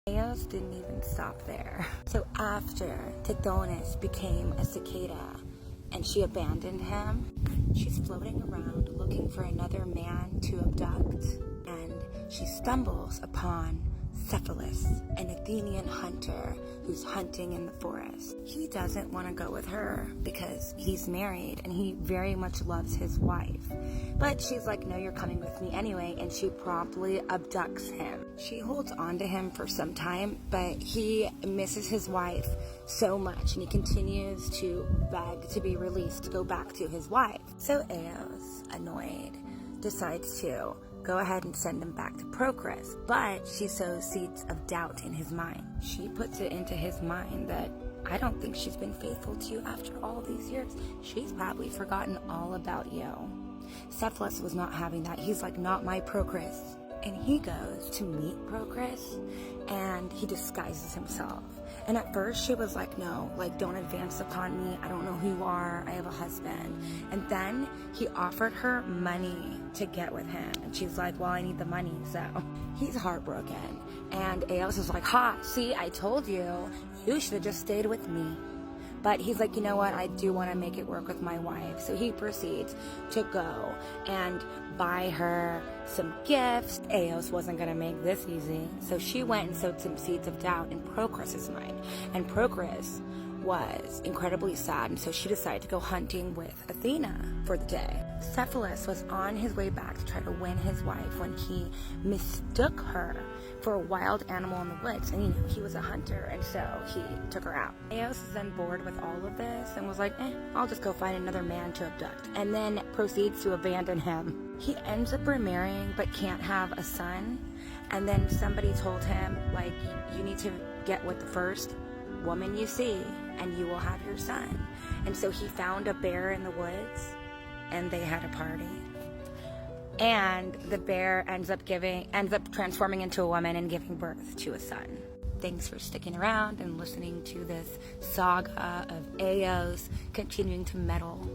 Eos didn't even stop there. So after Tithonus became a cicada and she abandoned him, she's floating around looking for another man to abduct, and she stumbles upon Cephalus, an Athenian hunter who's hunting in the forest. He doesn't want to go with her because he's married and he very much loves his wife. But she's like, no, you're coming with me anyway, and she promptly abducts him. She holds on to him for some time, but he misses his wife so much and he continues to beg to be released to go back to his wife. So Eos, annoyed, decides to go ahead and send him back to Procris, but she sows seeds of doubt in his mind. She puts it into his mind that I don't think she's been faithful to you after all these years. She's probably forgotten all about you. Cephalus was not having that. He's like, not my Procris. And he goes to meet Procris and he disguises himself. And at first she was like, no, like, don't advance upon me. I don't know who you are. I have a husband. And then he offered her money to get with him. And she's like, well, I need the money. So he's heartbroken. And Eos is like, ha, see, I told you, you should have just stayed with me. But he's like, you know what, I do want to make it work with my wife. So he proceeds to go and buy her some gifts. Eos wasn't going to make this easy. So she went and sowed some seeds of doubt in Procris's mind. And Procris was incredibly sad, and so she decided to go hunting with Athena for the day. Cephalus was on his way back to try to win his wife when he mistook her for a wild animal in the woods, and he was a hunter, and so he took her out. Eos is then bored with all of this and was like, I'll just go find another man to abduct, and then proceeds to abandon him. He ends up remarrying but can't have a son, and then somebody told him, like, you need to get with the first woman you see and you will have your son. And so he found a bear in the woods and they had a party, and the bear ends up transforming into a woman and giving birth to a son. Thanks for sticking around and listening to this saga of Eos continuing to meddle